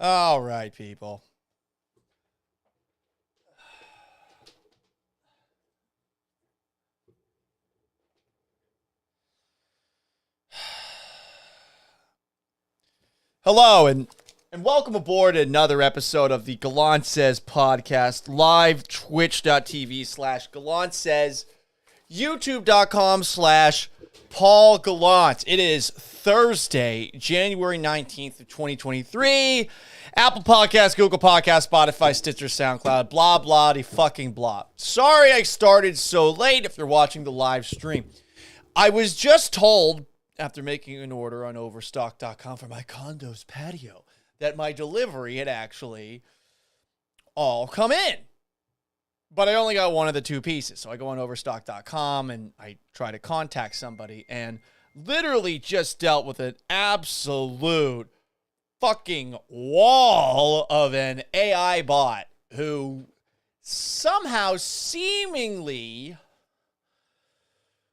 All right, people. Hello, and welcome aboard another episode of the Gallant Says podcast, live twitch.tv/Gallant Says, youtube.com/Paul Gallant. It is Thursday, January 19th of 2023. Apple Podcasts, Google Podcasts, Spotify, Stitcher, SoundCloud, blah, blah, de fucking blah. Sorry I started so late if you're watching the live stream. I was just told, after making an order on Overstock.com for my condo's patio, that my delivery had actually all come in. But I only got one of the two pieces. So I go on Overstock.com and I try to contact somebody and literally just dealt with an absolute fucking wall of an AI bot who somehow seemingly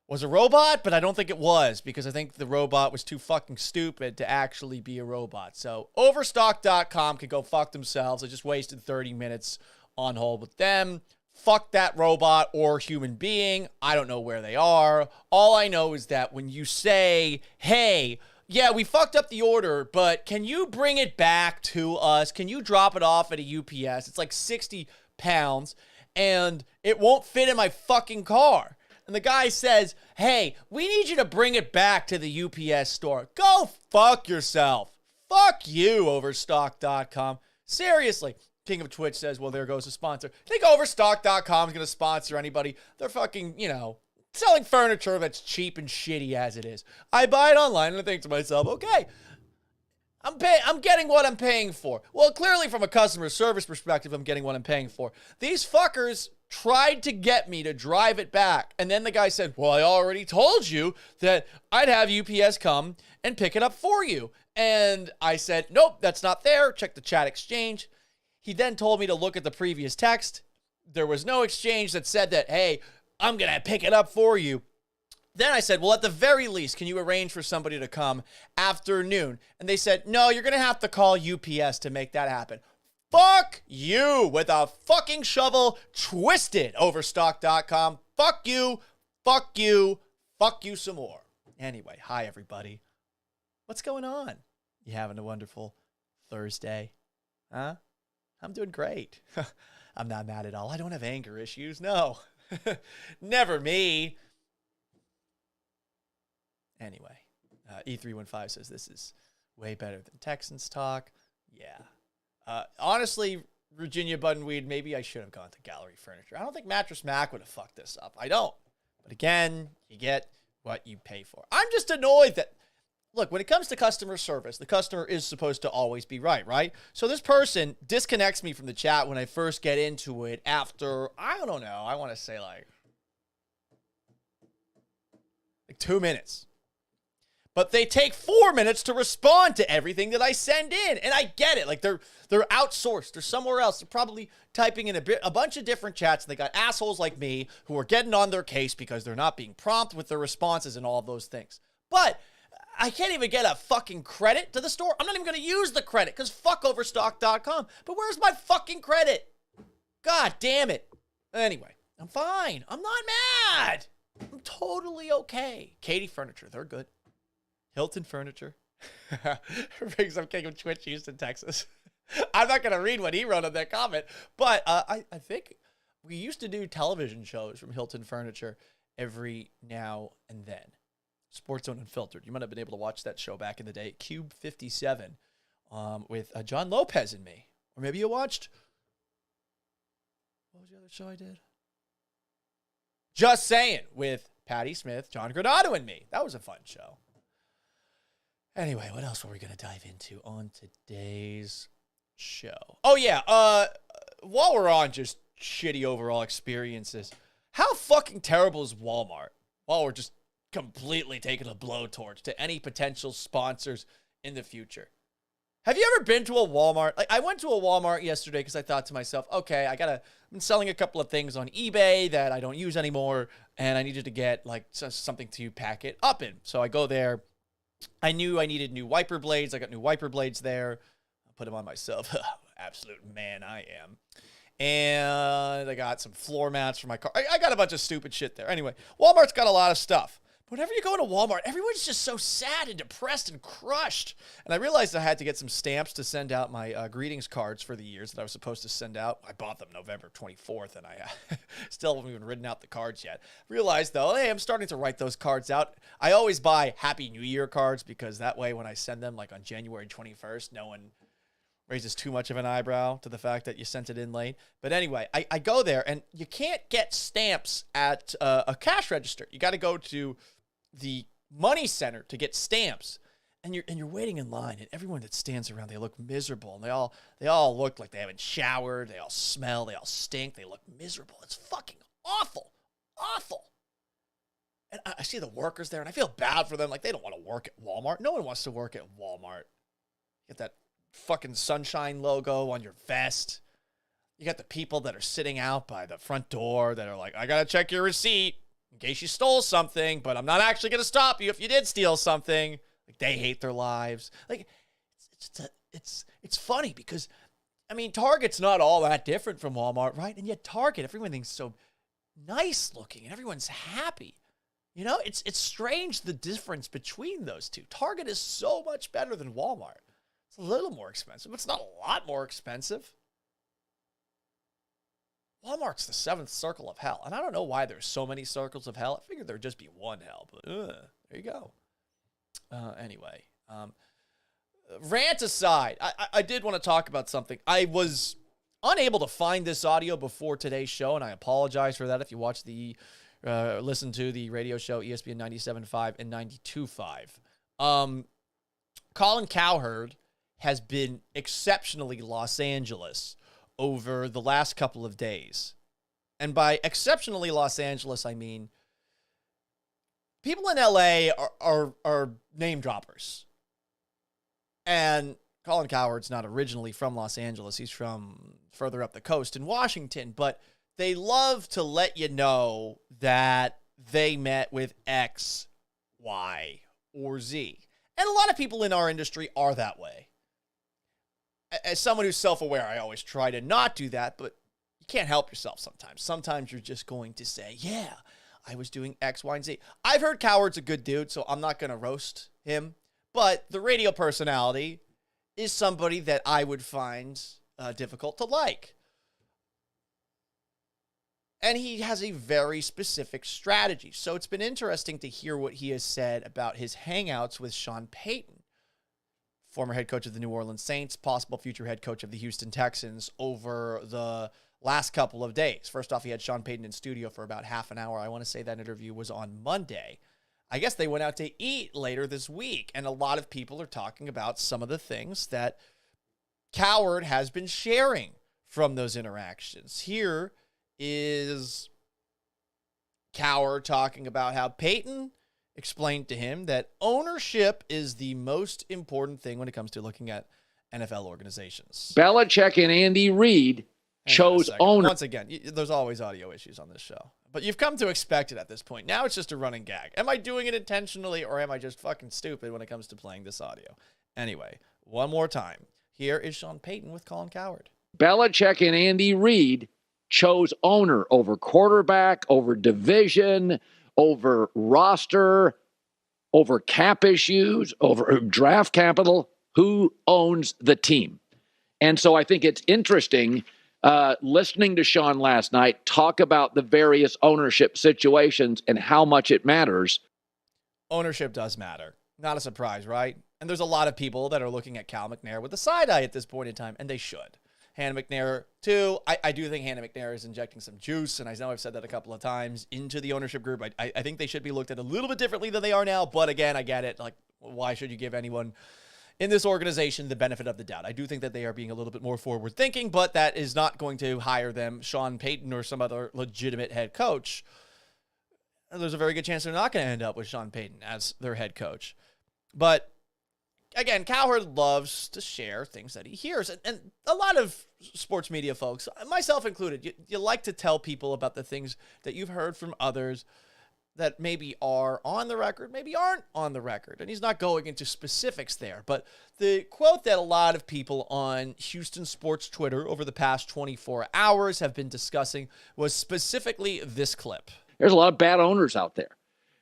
was a robot, but I don't think it was, because I think the robot was too fucking stupid to actually be a robot. So Overstock.com could go fuck themselves. I just wasted 30 minutes on hold with them. Fuck that robot or human being. I don't know where they are. All I know is that when you say, hey, yeah, we fucked up the order, but can you bring it back to us? Can you drop it off at a UPS? It's like 60 pounds, and it won't fit in my fucking car. And the guy says, hey, we need you to bring it back to the UPS store. Go fuck yourself. Fuck you, Overstock.com. Seriously. King of Twitch says, well, there goes a sponsor. Think Overstock.com is going to sponsor anybody. They're fucking, selling furniture that's cheap and shitty as it is. I buy it online and I think to myself, okay, I'm getting what I'm paying for. Well, clearly from a customer service perspective, I'm getting what I'm paying for. These fuckers tried to get me to drive it back. And then the guy said, well, I already told you that I'd have UPS come and pick it up for you. And I said, nope, that's not there. Check the chat exchange. He then told me to look at the previous text. There was no exchange that said that, hey, I'm going to pick it up for you. Then I said, well, at the very least, can you arrange for somebody to come after noon? And they said, no, you're going to have to call UPS to make that happen. Fuck you with a fucking shovel twisted, Overstock.com. Fuck you, fuck you, fuck you some more. Anyway, hi, everybody. What's going on? You having a wonderful Thursday? Huh? I'm doing great. I'm not mad at all. I don't have anger issues. No. Never me. Anyway, E315 says this is way better than Texans talk. Yeah. Honestly, Virginia Buttonweed, maybe I should have gone to Gallery Furniture. I don't think Mattress Mac would have fucked this up. I don't. But again, you get what you pay for. I'm just annoyed that, look, when it comes to customer service, the customer is supposed to always be right? So this person disconnects me from the chat when I first get into it after, I don't know, I want to say like 2 minutes. But they take 4 minutes to respond to everything that I send in. And I get it. Like, they're outsourced. They're somewhere else. They're probably typing in a bunch of different chats. And they got assholes like me who are getting on their case because they're not being prompt with their responses and all of those things. But I can't even get a fucking credit to the store. I'm not even going to use the credit because fuck Overstock.com. But where's my fucking credit? God damn it. Anyway, I'm fine. I'm not mad. I'm totally okay. Katie Furniture. They're good. Hilton Furniture. Brings up King of Twitch, Houston, Texas. I'm not going to read what he wrote in that comment, but I think we used to do television shows from Hilton Furniture every now and then. Sports Zone Unfiltered. You might have been able to watch that show back in the day. Cube 57 with John Lopez and me. Or maybe you watched, what was the other show I did? Just Saying with Patty Smith, John Granado, and me. That was a fun show. Anyway, what else were we going to dive into on today's show? Oh, yeah. While we're on just shitty overall experiences, how fucking terrible is Walmart? While we're just completely taking a blowtorch to any potential sponsors in the future. Have you ever been to a Walmart? Like, I went to a Walmart yesterday because I thought to myself, okay, I've been selling a couple of things on eBay that I don't use anymore, and I needed to get like something to pack it up in. So I go there. I knew I needed new wiper blades. I got new wiper blades there. put them on myself. Absolute man I am. And I got some floor mats for my car. I got a bunch of stupid shit there. Anyway, Walmart's got a lot of stuff. Whenever you go into Walmart, everyone's just so sad and depressed and crushed. And I realized I had to get some stamps to send out my greetings cards for the years that I was supposed to send out. I bought them November 24th, and I still haven't even written out the cards yet. Realized, though, hey, I'm starting to write those cards out. I always buy Happy New Year cards because that way when I send them, like on January 21st, no one raises too much of an eyebrow to the fact that you sent it in late. But anyway, I go there, and you can't get stamps at a cash register. You got to go to the money center to get stamps, and you're waiting in line, and everyone that stands around, they look miserable, and they all look like they haven't showered, they all smell, they all stink, they look miserable. It's fucking awful. And I see the workers there, and I feel bad for them. Like, they don't want to work at Walmart. No one wants to work at Walmart. Get that fucking sunshine logo on your vest. You got the people that are sitting out by the front door that are like, I gotta check your receipt in case you stole something, but I'm not actually going to stop you if you did steal something. Like, they hate their lives. Like, it's funny because, I mean, Target's not all that different from Walmart, right? And yet Target, everything's so nice looking and everyone's happy. You know, it's strange the difference between those two. Target is so much better than Walmart. It's a little more expensive, but it's not a lot more expensive. Walmart's the seventh circle of hell. And I don't know why there's so many circles of hell. I figured there'd just be one hell, but there you go. Anyway, rant aside, I did want to talk about something. I was unable to find this audio before today's show, and I apologize for that if you watch listen to the radio show ESPN 97.5 and 92.5. Colin Cowherd has been exceptionally Los Angeles over the last couple of days. And by exceptionally Los Angeles, I mean people in LA are name droppers. And Colin Cowherd's not originally from Los Angeles. He's from further up the coast in Washington. But they love to let you know that they met with X, Y, or Z. And a lot of people in our industry are that way. As someone who's self-aware, I always try to not do that, but you can't help yourself sometimes. Sometimes you're just going to say, yeah, I was doing X, Y, and Z. I've heard Cowherd's a good dude, so I'm not going to roast him. But the radio personality is somebody that I would find difficult to like. And he has a very specific strategy. So it's been interesting to hear what he has said about his hangouts with Sean Payton, former head coach of the New Orleans Saints, possible future head coach of the Houston Texans, over the last couple of days. First off, he had Sean Payton in studio for about half an hour. I want to say that interview was on Monday. I guess they went out to eat later this week, and a lot of people are talking about some of the things that Cowherd has been sharing from those interactions. Here is Cowherd talking about how Payton explained to him that ownership is the most important thing when it comes to looking at NFL organizations. Belichick and Andy Reid chose owner. Once again, there's always audio issues on this show, but you've come to expect it at this point. Now it's just a running gag. Am I doing it intentionally, or am I just fucking stupid when it comes to playing this audio? Anyway, one more time. Here is Sean Payton with Colin Cowherd. Belichick and Andy Reid chose owner over quarterback, over division, over roster, over cap issues, over draft capital. Who owns the team? And so I think it's interesting listening to Sean last night talk about the various ownership situations and how much it matters. Ownership does matter. Not a surprise, right? And there's a lot of people that are looking at Cal McNair with a side eye at this point in time, and they should. Hannah McNair, too. I do think Hannah McNair is injecting some juice, and I know I've said that a couple of times, into the ownership group. I think they should be looked at a little bit differently than they are now, but again, I get it. Like, why should you give anyone in this organization the benefit of the doubt? I do think that they are being a little bit more forward-thinking, but that is not going to hire them, Sean Payton or some other legitimate head coach. There's a very good chance they're not going to end up with Sean Payton as their head coach. But again, Cowherd loves to share things that he hears. And a lot of sports media folks, myself included, you like to tell people about the things that you've heard from others that maybe are on the record, maybe aren't on the record. And he's not going into specifics there. But the quote that a lot of people on Houston sports Twitter over the past 24 hours have been discussing was specifically this clip. There's a lot of bad owners out there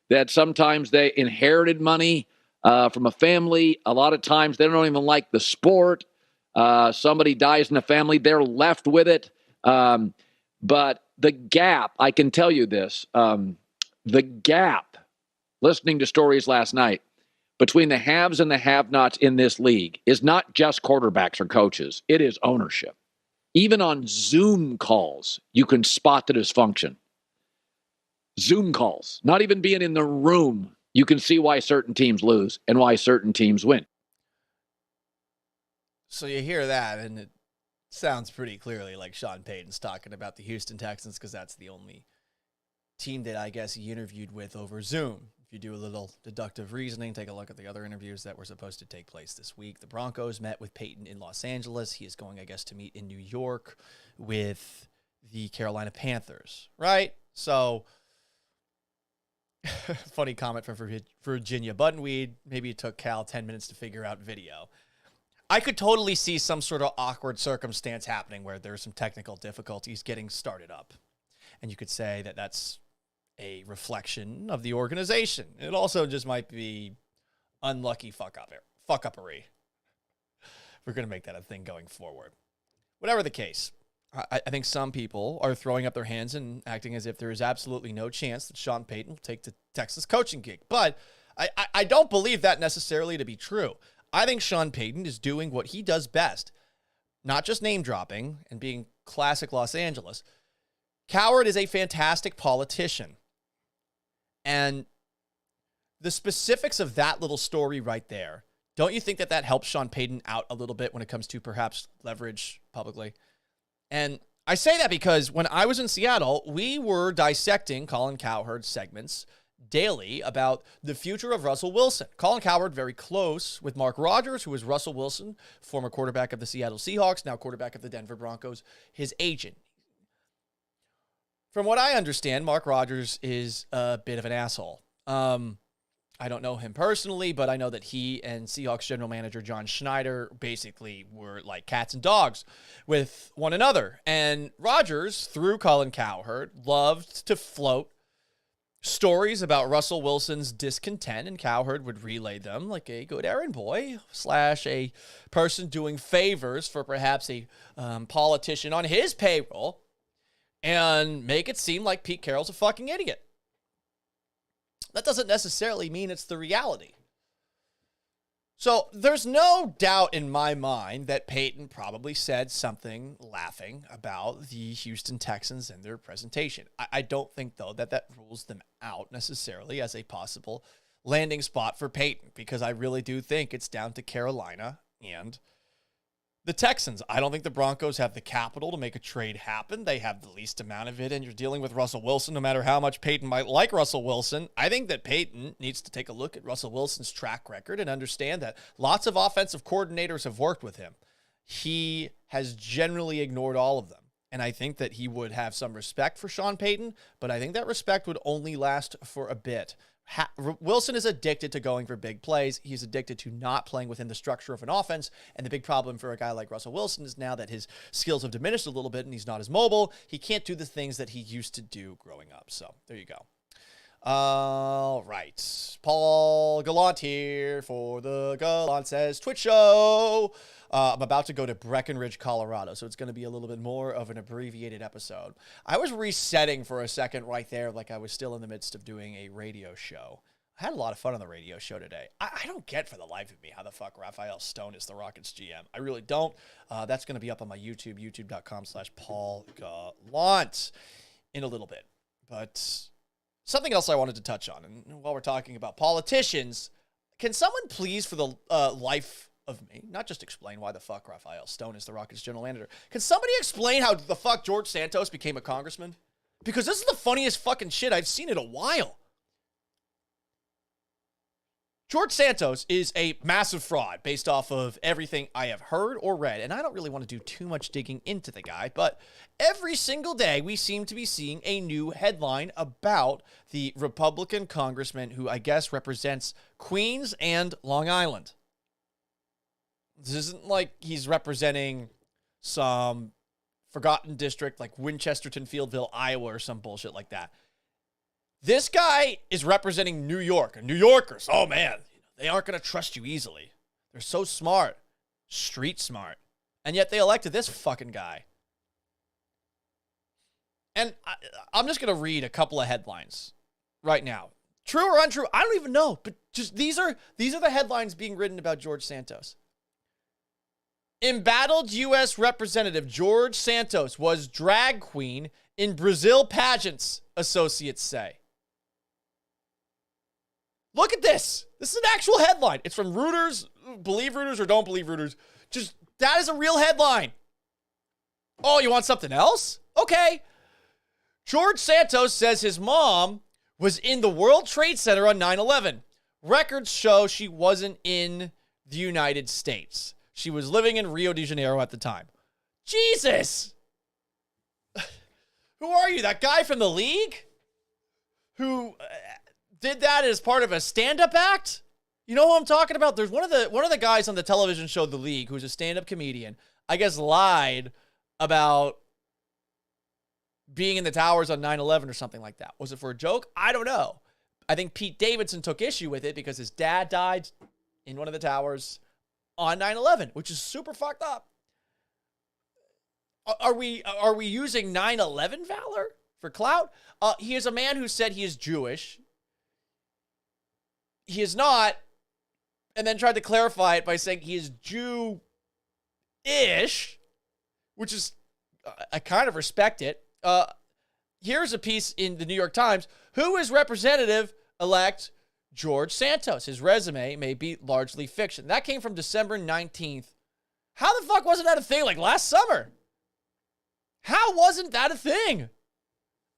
that sometimes they inherited money from a family. A lot of times they don't even like the sport. Somebody dies in the family, they're left with it. But the gap, I can tell you this, the gap, listening to stories last night, between the haves and the have-nots in this league is not just quarterbacks or coaches. It is ownership. Even on Zoom calls, you can spot the dysfunction. Zoom calls, not even being in the room, you can see why certain teams lose and why certain teams win. So you hear that, and it sounds pretty clearly like Sean Payton's talking about the Houston Texans because that's the only team that I guess he interviewed with over Zoom. If you do a little deductive reasoning, take a look at the other interviews that were supposed to take place this week. The Broncos met with Payton in Los Angeles. He is going, I guess, to meet in New York with the Carolina Panthers, right? So, funny comment from Virginia Buttonweed. Maybe it took Cal 10 minutes to figure out video. I could totally see some sort of awkward circumstance happening where there's some technical difficulties getting started up. And you could say that that's a reflection of the organization. It also just might be unlucky fuck-uppery. We're going to make that a thing going forward. Whatever the case, I think some people are throwing up their hands and acting as if there is absolutely no chance that Sean Payton will take the Texas coaching gig. But I don't believe that necessarily to be true. I think Sean Payton is doing what he does best, not just name dropping and being classic Los Angeles. Cowherd is a fantastic politician. And the specifics of that little story right there, don't you think that that helps Sean Payton out a little bit when it comes to perhaps leverage publicly? And I say that because when I was in Seattle, we were dissecting Colin Cowherd's segments daily about the future of Russell Wilson. Colin Cowherd, very close with Mark Rodgers, who is Russell Wilson, former quarterback of the Seattle Seahawks, now quarterback of the Denver Broncos, his agent. From what I understand, Mark Rodgers is a bit of an asshole. I don't know him personally, but I know that he and Seahawks general manager John Schneider basically were like cats and dogs with one another. And Rodgers, through Colin Cowherd, loved to float stories about Russell Wilson's discontent, and Cowherd would relay them like a good errand boy / a person doing favors for perhaps a politician on his payroll, and make it seem like Pete Carroll's a fucking idiot. That doesn't necessarily mean it's the reality. So there's no doubt in my mind that Payton probably said something laughing about the Houston Texans and their presentation. I don't think, though, that rules them out necessarily as a possible landing spot for Payton, because I really do think it's down to Carolina and the Texans. I don't think the Broncos have the capital to make a trade happen. They have the least amount of it, and you're dealing with Russell Wilson, no matter how much Payton might like Russell Wilson. I think that Payton needs to take a look at Russell Wilson's track record and understand that lots of offensive coordinators have worked with him. He has generally ignored all of them, and I think that he would have some respect for Sean Payton, but I think that respect would only last for a bit. Wilson is addicted to going for big plays. He's addicted to not playing within the structure of an offense. And the big problem for a guy like Russell Wilson is now that his skills have diminished a little bit and he's not as mobile, he can't do the things that he used to do growing up. So there you go. All right. Paul Gallant here for the Gallant Says Twitch show. I'm about to go to Breckenridge, Colorado, so it's going to be a little bit more of an abbreviated episode. I was resetting for a second right there, like I was still in the midst of doing a radio show. I had a lot of fun on the radio show today. I don't get for the life of me how the fuck Raphael Stone is the Rockets GM. I really don't. That's going to be up on my YouTube, youtube.com/Paul Gallant in a little bit. But something else I wanted to touch on, and while we're talking about politicians, can someone please, for the life of me, not just explain why the fuck Raphael Stone is the Rockets general manager, can somebody explain how the fuck George Santos became a congressman? Because this is the funniest fucking shit I've seen in a while. George Santos is a massive fraud based off of everything I have heard or read, and I don't really want to do too much digging into the guy, but every single day we seem to be seeing a new headline about the Republican congressman who I guess represents Queens and Long Island. This isn't like he's representing some forgotten district like Winchesterton, Fieldville, Iowa, or some bullshit like that. This guy is representing New York. And New Yorkers, oh man, they aren't going to trust you easily. They're so smart, street smart. And yet they elected this fucking guy. And I'm just going to read a couple of headlines right now. True or untrue, I don't even know. But just these are the headlines being written about George Santos. Embattled U.S. Representative George Santos was drag queen in Brazil pageants, associates say. Look at this. This is an actual headline. It's from Reuters. Believe Reuters or don't believe Reuters. Just, that is a real headline. Oh, you want something else? Okay. George Santos says his mom was in the World Trade Center on 9/11. Records show she wasn't in the United States. She was living in Rio de Janeiro at the time. Jesus! Who are you? That guy from the league? Who did that as part of a stand-up act? You know who I'm talking about? There's one of the guys on the television show The League who's a stand-up comedian, I guess lied about being in the towers on 9/11 or something like that. Was it for a joke? I don't know. I think Pete Davidson took issue with it because his dad died in one of the towers on 9/11, which is super fucked up. Are we using 9/11 valor for clout? He is a man who said he is Jewish. He is not, and then tried to clarify it by saying he is Jew-ish, which is, I kind of respect it. Here's a piece in the New York Times. Who is Representative-elect George Santos? His resume may be largely fiction. That came from December 19th. How the fuck wasn't that a thing like last summer? How wasn't that a thing?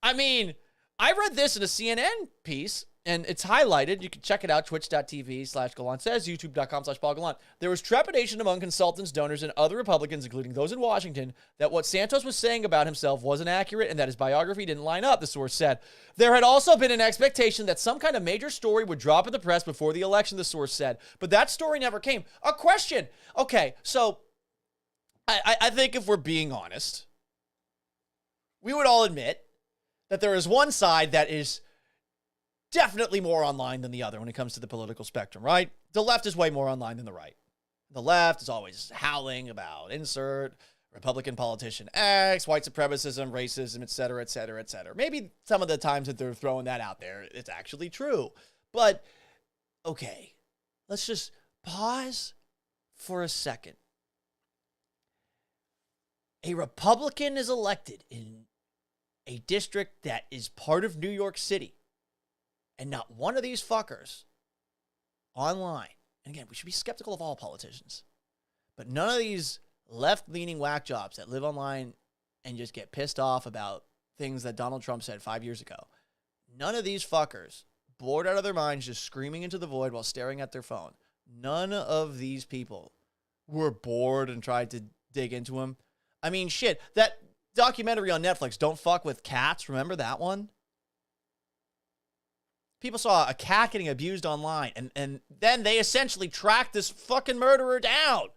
I mean, I read this in a CNN piece, and it's highlighted. You can check it out, twitch.tv/Gallant says, youtube.com/Paul Gallant. There was trepidation among consultants, donors, and other Republicans, including those in Washington, that what Santos was saying about himself wasn't accurate and that his biography didn't line up, the source said. There had also been an expectation that some kind of major story would drop in the press before the election, the source said. But that story never came. A question. Okay, so I think if we're being honest, we would all admit that there is one side that is definitely more online than the other when it comes to the political spectrum, right? The left is way more online than the right. The left is always howling about insert Republican politician X, white supremacism, racism, et cetera, et cetera, et cetera. Maybe some of the times that they're throwing that out there, it's actually true. But, okay, let's just pause for a second. A Republican is elected in a district that is part of New York City. And not one of these fuckers online, and again, we should be skeptical of all politicians, but none of these left-leaning whack jobs that live online and just get pissed off about things that Donald Trump said 5 years ago, none of these fuckers, bored out of their minds, just screaming into the void while staring at their phone, none of these people were bored and tried to dig into him. I mean, shit, that documentary on Netflix, Don't Fuck with Cats, remember that one? People saw a cat getting abused online, and then they essentially tracked this fucking murderer down.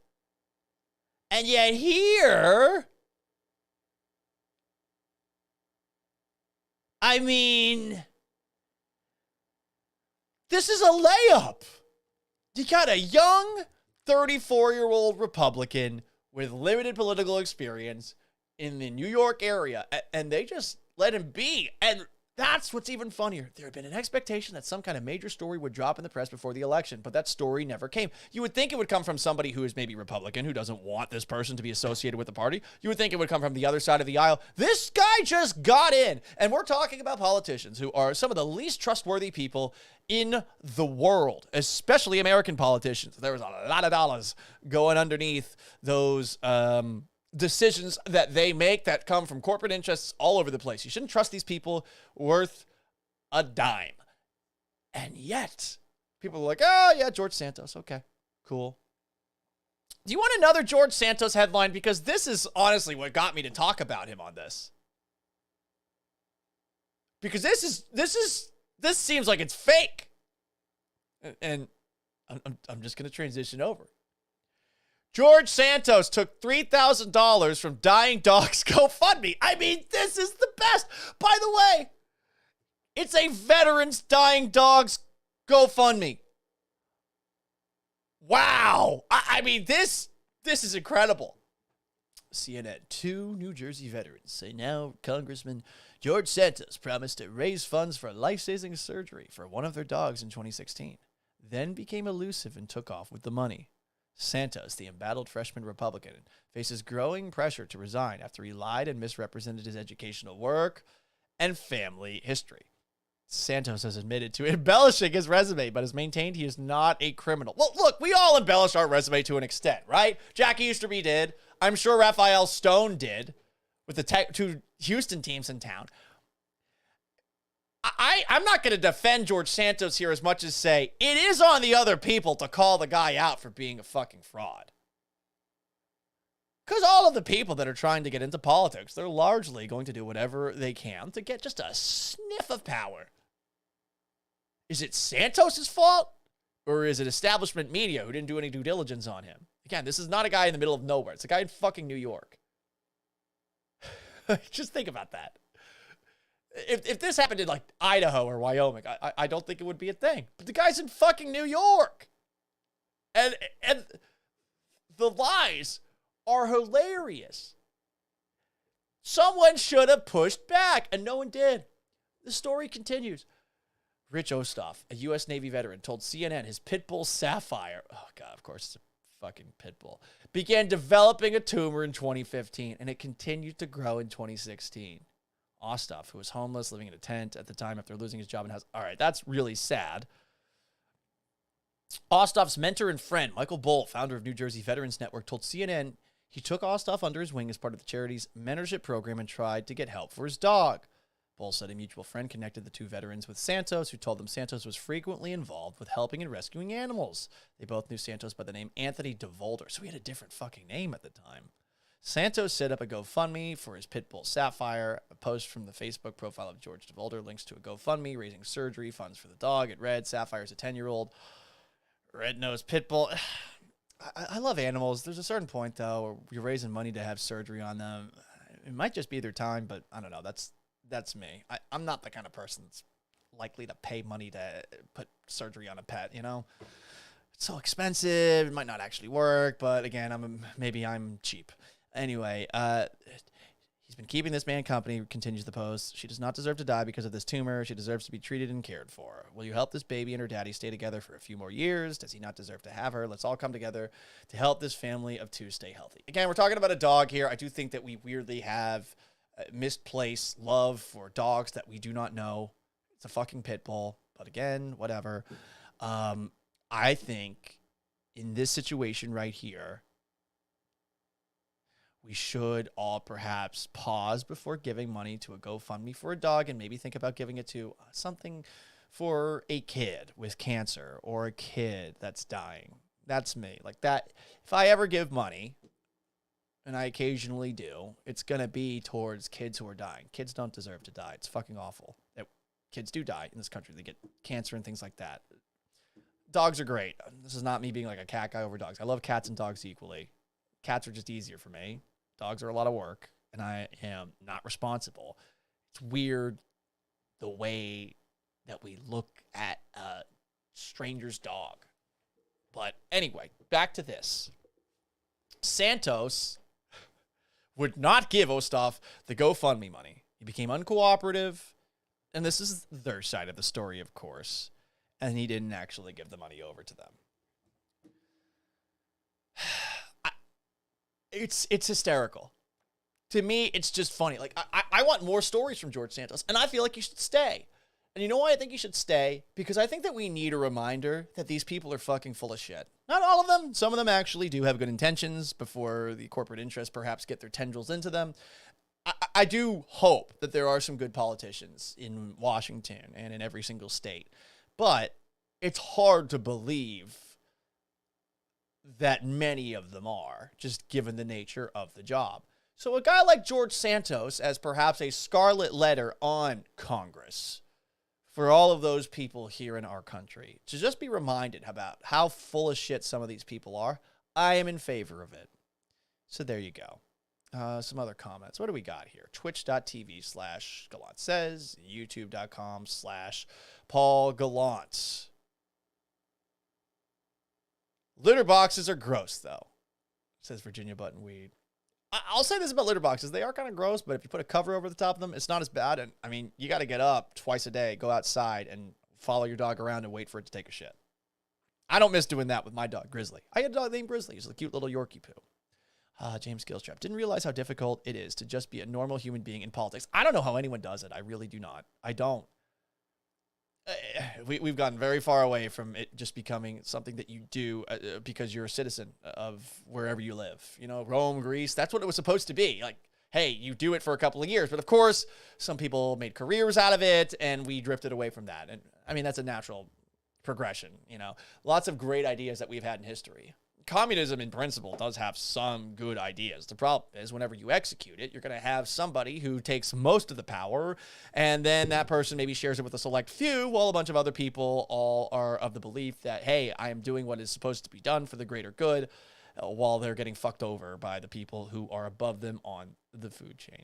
And yet here, I mean, this is a layup. You got a young 34-year-old Republican with limited political experience in the New York area, and they just let him be. And that's what's even funnier. There had been an expectation that some kind of major story would drop in the press before the election, but that story never came. You would think it would come from somebody who is maybe Republican, who doesn't want this person to be associated with the party. You would think it would come from the other side of the aisle. This guy just got in, and we're talking about politicians who are some of the least trustworthy people in the world, especially American politicians. There was a lot of dollars going underneath those decisions that they make that come from corporate interests all over the place. You shouldn't trust these people worth a dime. And yet, People are like, oh, yeah, George Santos. Okay, cool. Do you want another George Santos headline? Because this is honestly what got me to talk about him on this. Because this seems like it's fake. And I'm just going to transition over. George Santos took $3,000 from dying dogs GoFundMe. I mean, this is the best. By the way, it's a veterans dying dogs GoFundMe. Wow. I mean, this is incredible. CNN, 2 New Jersey veterans say now Congressman George Santos promised to raise funds for life-saving surgery for one of their dogs in 2016, then became elusive and took off with the money. Santos, the embattled freshman Republican, faces growing pressure to resign after he lied and misrepresented his educational work and family history. Santos has admitted to embellishing his resume, but has maintained he is not a criminal. Well, look, we all embellish our resume to an extent, right? Jackie Easterby did. I'm sure Raphael Stone did with the 2 Houston teams in town. I'm not going to defend George Santos here as much as say it is on the other people to call the guy out for being a fucking fraud. Because all of the people that are trying to get into politics, they're largely going to do whatever they can to get just a sniff of power. Is it Santos's fault? Or is it establishment media who didn't do any due diligence on him? Again, this is not a guy in the middle of nowhere. It's a guy in fucking New York. Just think about that. If this happened in like Idaho or Wyoming, I don't think it would be a thing. But the guy's in fucking New York. And the lies are hilarious. Someone should have pushed back, and no one did. The story continues. Rich Osthoff, a U.S. Navy veteran, told CNN his pit bull Sapphire, oh God, of course it's a fucking pit bull, began developing a tumor in 2015, and it continued to grow in 2016. Osthoff, who was homeless, living in a tent at the time after losing his job in house. All right, that's really sad. Osthoff's mentor and friend, Michael Bull, founder of New Jersey Veterans Network, told CNN he took Osthoff under his wing as part of the charity's mentorship program and tried to get help for his dog. Bull said a mutual friend connected the 2 veterans with Santos, who told them Santos was frequently involved with helping and rescuing animals. They both knew Santos by the name Anthony DeVolder, so he had a different fucking name at the time. Santos set up a GoFundMe for his pit bull Sapphire. A post from the Facebook profile of George DeVolder links to a GoFundMe raising surgery funds for the dog. It read, Sapphire's a 10-year-old red-nosed pit bull. I love animals. There's a certain point, though, where you're raising money to have surgery on them. It might just be their time, but I don't know. That's me. I'm not the kind of person that's likely to pay money to put surgery on a pet, you know? It's so expensive. It might not actually work, but again, maybe I'm cheap. Anyway, he's been keeping this man company, continues the post. She does not deserve to die because of this tumor. She deserves to be treated and cared for. Will you help this baby and her daddy stay together for a few more years? Does he not deserve to have her? Let's all come together to help this family of 2 stay healthy. Again, we're talking about a dog here. I do think that we weirdly have misplaced love for dogs that we do not know. It's a fucking pit bull. But again, whatever. I think in this situation right here, we should all perhaps pause before giving money to a GoFundMe for a dog and maybe think about giving it to something for a kid with cancer or a kid that's dying. That's me. Like that. If I ever give money, and I occasionally do, it's going to be towards kids who are dying. Kids don't deserve to die. It's fucking awful. Kids do die in this country. They get cancer and things like that. Dogs are great. This is not me being like a cat guy over dogs. I love cats and dogs equally. Cats are just easier for me. Dogs are a lot of work, and I am not responsible. It's weird the way that we look at a stranger's dog. But anyway, back to this. Santos would not give Osthoff the GoFundMe money. He became uncooperative, and this is their side of the story, of course, and he didn't actually give the money over to them. It's hysterical. To me, it's just funny. Like, I want more stories from George Santos, and I feel like he should stay. And you know why I think he should stay? Because I think that we need a reminder that these people are fucking full of shit. Not all of them. Some of them actually do have good intentions before the corporate interests perhaps get their tendrils into them. I do hope that there are some good politicians in Washington and in every single state. But it's hard to believe that many of them are, just given the nature of the job. So a guy like George Santos, as perhaps a scarlet letter on Congress, for all of those people here in our country, to just be reminded about how full of shit some of these people are, I am in favor of it. So there you go. Some other comments. What do we got here? Twitch.tv/Gallant Says, YouTube.com/Paul Gallant. Litter boxes are gross, though, says Virginia Buttonweed. I'll say this about litter boxes. They are kind of gross, but if you put a cover over the top of them, it's not as bad. And I mean, you got to get up twice a day, go outside, and follow your dog around and wait for it to take a shit. I don't miss doing that with my dog, Grizzly. I had a dog named Grizzly. He's a cute little Yorkie poo. James Gilstrap. Didn't realize how difficult it is to just be a normal human being in politics. I don't know how anyone does it. I really do not. I don't. We've gotten very far away from it just becoming something that you do because you're a citizen of wherever you live. You know, Rome, Greece, that's what it was supposed to be. Like, hey, you do it for a couple of years. But of course, some people made careers out of it, and we drifted away from that. And I mean, that's a natural progression. You know, lots of great ideas that we've had in history. Communism in principle does have some good ideas. The problem is whenever you execute it, you're going to have somebody who takes most of the power, and then that person maybe shares it with a select few, while a bunch of other people all are of the belief that, hey, I am doing what is supposed to be done for the greater good, while they're getting fucked over by the people who are above them on the food chain.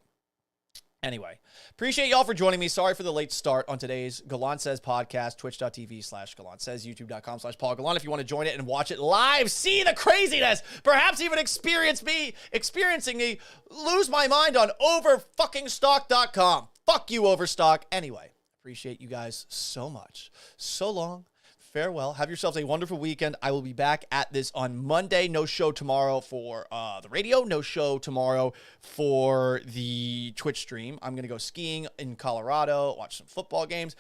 Anyway, appreciate y'all for joining me. Sorry for the late start on today's Gallant Says podcast, twitch.tv/Gallant Says, youtube.com/Paul Gallant. If you want to join it and watch it live, see the craziness, perhaps even experiencing me lose my mind on overfuckingstock.com. Fuck you, Overstock. Anyway, appreciate you guys so much. So long. Farewell. Have yourselves a wonderful weekend. I will be back at this on Monday. No show tomorrow for the radio. No show tomorrow for the Twitch stream. I'm going to go skiing in Colorado, watch some football games.